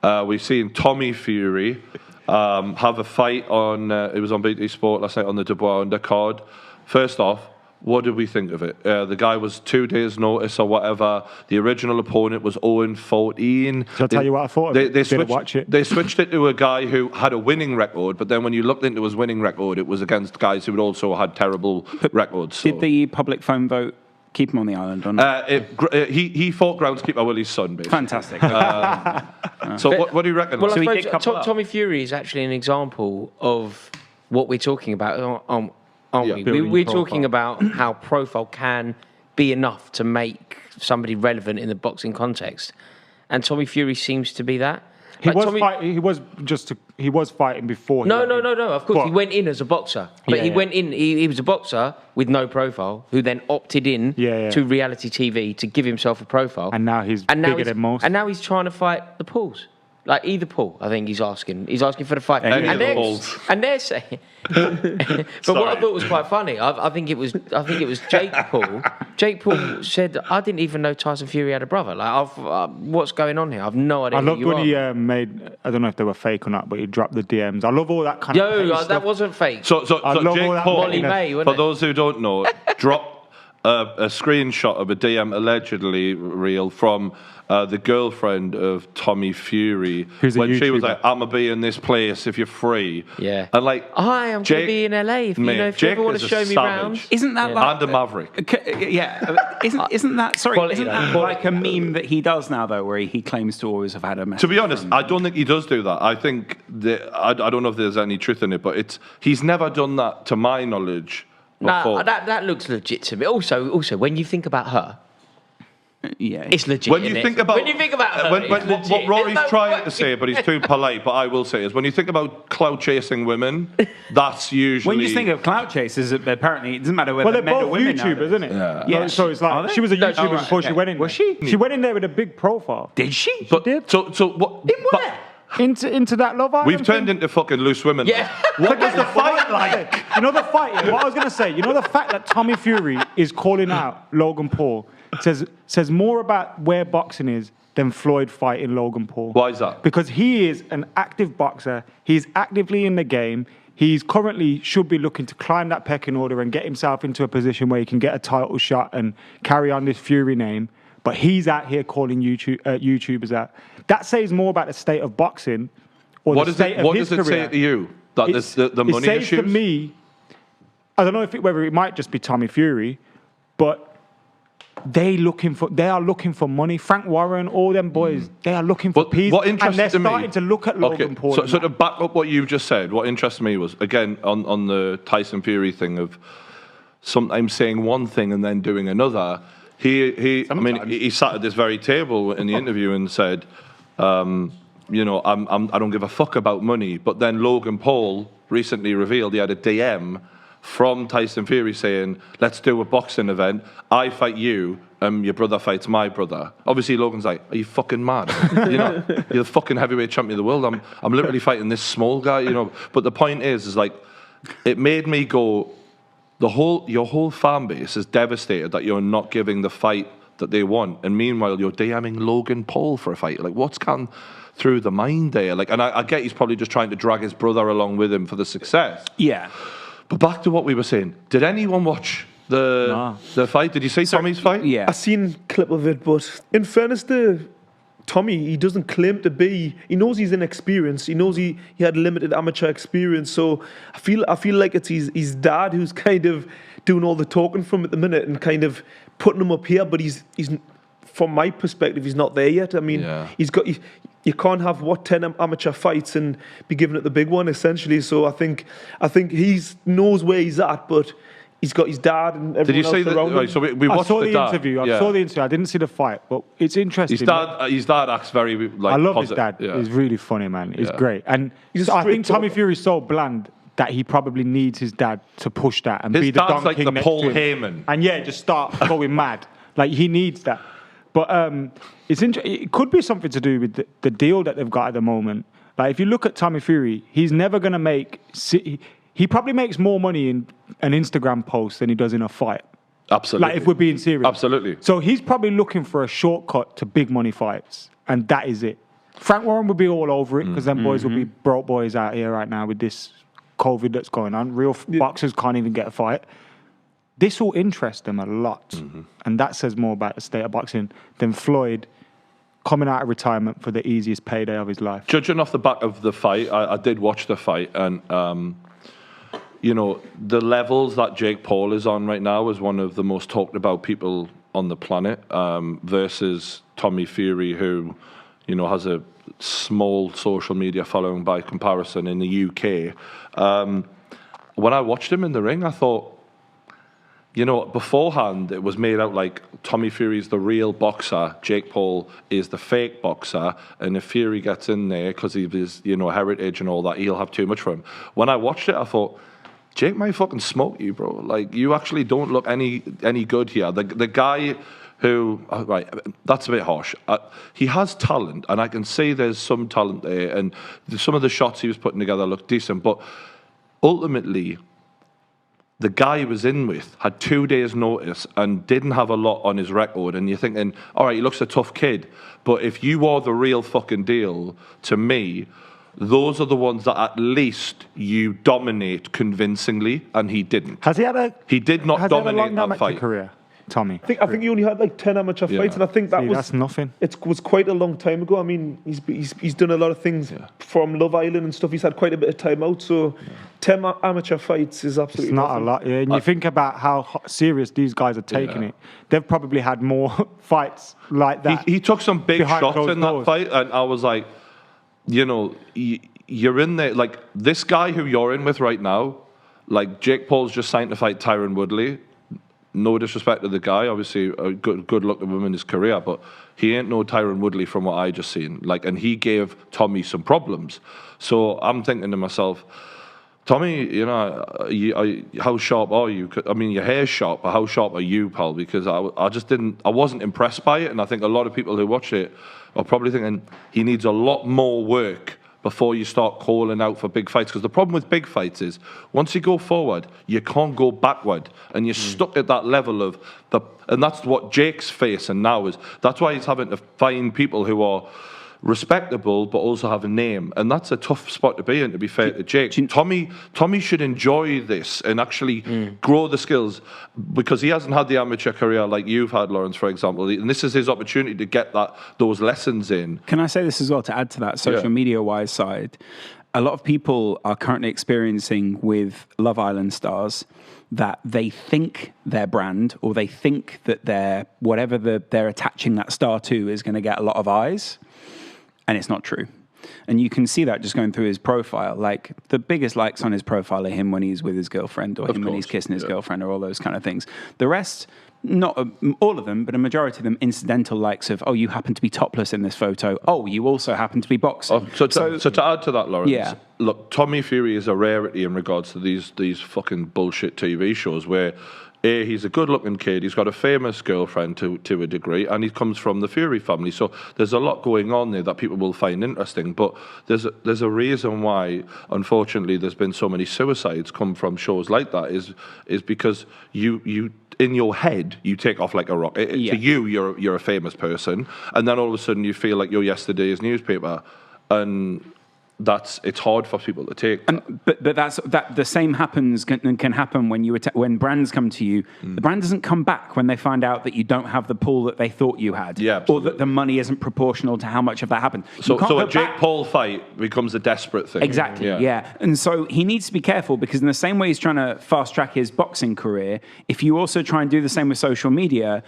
We've seen Tommy Fury have a fight on. It was on BT Sport last night on the Dubois undercard. First off, what did we think of it? The guy was 2 days' notice or whatever. The original opponent was 0-14. Shall I tell you what I thought? Didn't watch it. They switched it to a guy who had a winning record, but then when you looked into his winning record, it was against guys who had also had terrible records. So. Did the public phone vote keep him on the island or not? He fought groundskeeper Willie's son, basically. Fantastic. So what do you reckon? Well, So he I did suppose couple up. Tommy Fury is actually an example of what we're talking about, aren't Yeah. we? Building We're profile. talking about how profile can be enough to make somebody relevant in the boxing context. And Tommy Fury seems to be that. He Like, was Tommy- fighting. He was fighting before. No. Of course, But- he went in as a boxer, but Yeah, he yeah. went in. He was a boxer with no profile, who then opted in to reality TV to give himself a profile. And now he's bigger than most. And now he's trying to fight the Pauls. Like either Paul, I think he's asking. He's asking for the fight. Any of the they're- Pauls. And they're saying. But what I thought was quite funny, I think it was Jake Paul. Jake Paul said, "I didn't even know Tyson Fury had a brother. Like, what's going on here? I've no idea." I loved who when you are." he made. I don't know if they were fake or not, but he dropped the DMs. I love all that kind of. Yo, petty that stuff. wasn't fake. So I love all Jake that Paul, Molly May, wasn't for it? those who don't know, dropped a screenshot of a DM allegedly real from the girlfriend of Tommy Fury Who's a when she was YouTuber. like, "I'm gonna be in this place if you're free." Yeah. And like, Hi, I'm going Jake- to be in LA. If you mate, know, if Jake you ever want is to a show me savage. round. Isn't that like... and a maverick. Isn't that sorry? Quality, Isn't though. that like a meme that he does now though, where he claims to always have had a message? To be honest, I don't think he does do that. I think I don't know if there's any truth in it, but he's never done that to my knowledge before. Nah, that looks legit to me. Also, when you think about her, yeah, it's legit. When you isn't it? think about her, what it's legit. Rory's There's no trying way. to say, but he's too polite. But I will say is when you think about clout chasing women, that's usually when you think of clout chasers, apparently it doesn't matter whether Well, they're men or both women. YouTubers, nowadays. isn't it? Yeah. Yeah. So it's Are like they? she was a No, she YouTuber was- before she okay. went in. Was she? She went in there with a big profile. Did she? But, did. so what? In where? Into that Love Island. We've turned into fucking loose women. Yeah. What was the fight like? You know the fight. What I was gonna say. You know the fact that Tommy Fury is calling out Logan Paul says more about where boxing is than Floyd fighting Logan Paul. Why is that? Because he is an active boxer. He's actively in the game. He's currently should be looking to climb that pecking order and get himself into a position where he can get a title shot and carry on this Fury name. But he's out here calling YouTubers out. That says more about the state of boxing or What the does state it? of What his does it career. say to you? That It's- the money it says issues. to me, I don't know whether it might just be Tommy Fury, but they are looking for money. Frank Warren, all them boys, they are looking for But peace, what and they're interested me- starting to look at Logan Paul. So, and so that. to back up what you've just said, what interests me was again on the Tyson Fury thing of sometimes saying one thing and then doing another. He sat at this very table in the interview and said, you know, I don't give a fuck about money. But then Logan Paul recently revealed he had a DM from Tyson Fury saying, let's do a boxing event. I fight you, your brother fights my brother. Obviously, Logan's like, are you fucking mad? You know, you're the fucking heavyweight champion of the world. I'm literally fighting this small guy, you know. But the point is like, it made me go, your whole fan base is devastated that you're not giving the fight that they want. And meanwhile, you're DMing Logan Paul for a fight. Like, what's gone through the mind there? Like, and I get he's probably just trying to drag his brother along with him for the success. Yeah. But back to what we were saying. Did anyone watch the fight? Did you see Tommy's fight? Yeah. I seen a clip of it, but in fairness to Tommy, he doesn't claim to be. He knows he's inexperienced. He knows he had limited amateur experience. So I feel like it's his dad who's kind of doing all the talking from at the minute and kind of putting him up here. But he's from my perspective, he's not there yet. I mean, Yeah. You can't have 10 amateur fights and be giving it the big one essentially. So I think he knows where he's at, but he's got his dad and everyone Did you else see that? around him. Right, so we I watched saw the dad. interview. Yeah. I saw the interview. I didn't see the fight, but it's interesting. His dad acts very like. I love positive. his dad. Yeah. He's really funny, man. He's Yeah. great. And He's a I straight think Tommy talker. Fury's so bland that he probably needs his dad to push that and His be the dad's Don like King the next Paul to him. Heyman. And just start going mad. Like he needs that. But it could be something to do with the deal that they've got at the moment. Like if you look at Tommy Fury, he's never going to make. He probably makes more money in an Instagram post than he does in a fight. Absolutely. Like if we're being serious. Absolutely. So he's probably looking for a shortcut to big money fights, and that is it. Frank Warren would be all over it because them boys would be broke boys out here right now with this COVID that's going on. Real boxers can't even get a fight. This will interest them a lot. And that says more about the state of boxing than Floyd coming out of retirement for the easiest payday of his life. Judging off the back of the fight, I did watch the fight, and you know, the levels that Jake Paul is on right now is one of the most talked about people on the planet, versus Tommy Fury, who, you know, has a small social media following by comparison in the UK. When I watched him in the ring, I thought, you know, beforehand it was made out like Tommy Fury's the real boxer, Jake Paul is the fake boxer, and if Fury gets in there because of his, you know, heritage and all that, he'll have too much for him. When I watched it, I thought, Jake might fucking smoke you, bro. Like, you actually don't look any good here. The guy who, right, that's a bit harsh. He has talent, and I can see there's some talent there, and some of the shots he was putting together look decent, but ultimately, the guy he was in with had 2 days' notice and didn't have a lot on his record, and you're thinking, all right, he looks a tough kid, but if you are the real fucking deal, to me, those are the ones that at least you dominate convincingly, and he didn't. He did not dominate that fight. Career, Tommy? I think he only had like 10 amateur fights, and I think that's nothing. It was quite a long time ago. I mean, he's done a lot of things from Love Island and stuff. He's had quite a bit of time out, so 10 amateur fights is absolutely it's not nothing. a lot. Yeah, and you think about how serious these guys are taking it. They've probably had more fights like that. He took some big shots in that doors. fight, and I was like, you know, you're in there. Like, this guy who you're in with right now, like, Jake Paul's just signed to fight Tyron Woodley. No disrespect to the guy, obviously a good luck to him in his career, but he ain't no Tyron Woodley from what I just seen. Like, and he gave Tommy some problems. So I'm thinking to myself, Tommy, you know, how sharp are you? I mean, your hair's sharp, but how sharp are you, pal? Because I wasn't impressed by it, and I think a lot of people who watch it are probably thinking he needs a lot more work before you start calling out for big fights. Because the problem with big fights is, once you go forward, you can't go backward. And you're stuck at that level of and that's what Jake's facing now is. That's why he's having to find people who are respectable but also have a name, and that's a tough spot to be in, to be fair to Jake. Tommy should enjoy this and actually grow the skills, because he hasn't had the amateur career like you've had, Lawrence, for example, and this is his opportunity to get those lessons in. Can I say this as well, to add to that social media wise side? A lot of people are currently experiencing with Love Island stars that they think their brand, or they think that whatever they're attaching that star to is going to get a lot of eyes. And it's not true. And you can see that just going through his profile. Like, the biggest likes on his profile are him when he's with his girlfriend, or him when he's kissing his girlfriend, or all those kind of things. The rest, not all of them, but a majority of them, incidental likes of, oh, you happen to be topless in this photo. Oh, you also happen to be boxing. So to add to that, Lawrence, look, Tommy Fury is a rarity in regards to these fucking bullshit TV shows where, he's a good-looking kid, he's got a famous girlfriend to a degree, and he comes from the Fury family. So there's a lot going on there that people will find interesting. But there's a reason why, unfortunately, there's been so many suicides come from shows like that. Is because you in your head you take off like a rocket. To you, you're a famous person, and then all of a sudden you feel like you're yesterday's newspaper, and it's hard for people to take. But the same happens can happen when when brands come to you. The brand doesn't come back when they find out that you don't have the pull that they thought you had, or that the money isn't proportional to how much of that happened. So a Jake Paul fight becomes a desperate thing. Exactly. Yeah. And so he needs to be careful, because in the same way he's trying to fast track his boxing career, if you also try and do the same with social media.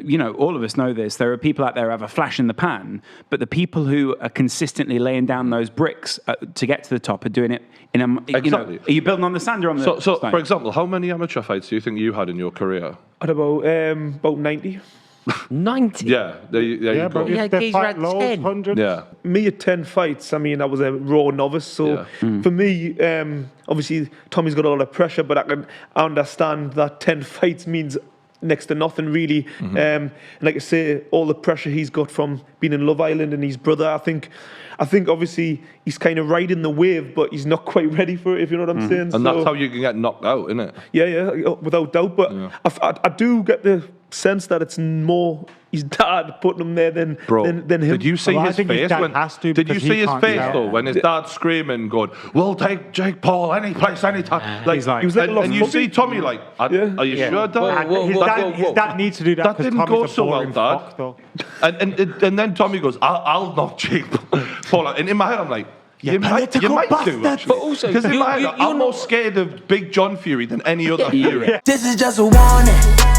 You know, all of us know this. There are people out there who have a flash in the pan, but the people who are consistently laying down those bricks to get to the top are doing it in a. Exactly. You know, are you building on the sand or on the? So for example, how many amateur fights do you think you had in your career? At about 90. 90? Yeah, there you go. But Yeah, if they geezer fight had loads, 10. hundreds. Yeah. Me at 10 fights, I mean, I was a raw novice. So for me, obviously, Tommy's got a lot of pressure, but I understand that 10 fights means next to nothing, really. And like I say, all the pressure he's got from being in Love Island and his brother, I think obviously he's kind of riding the wave, but he's not quite ready for it, if you know what I'm saying. And that's how you can get knocked out, isn't it? Yeah, without doubt. But I do get the sense that it's more his dad putting him there than him. Did you see Well, I his think his face dad when? has to Did you because see he his can't face tell. though when his dad's screaming, going, "We'll take Jake Paul any place, anytime." He's like- He was like a and you lost see puppy. Tommy like, "Are you sure, Dad?" Whoa, His dad needs to do that That because didn't go Tommy's a so well, boring Dad. fuck, though. And then Tommy goes, "I'll knock Jake Paul out." And in my head, I'm like, you might do, actually. But also, Because in my head, you're I'm more not- scared of Big John Fury than any other Fury. This is just a warning.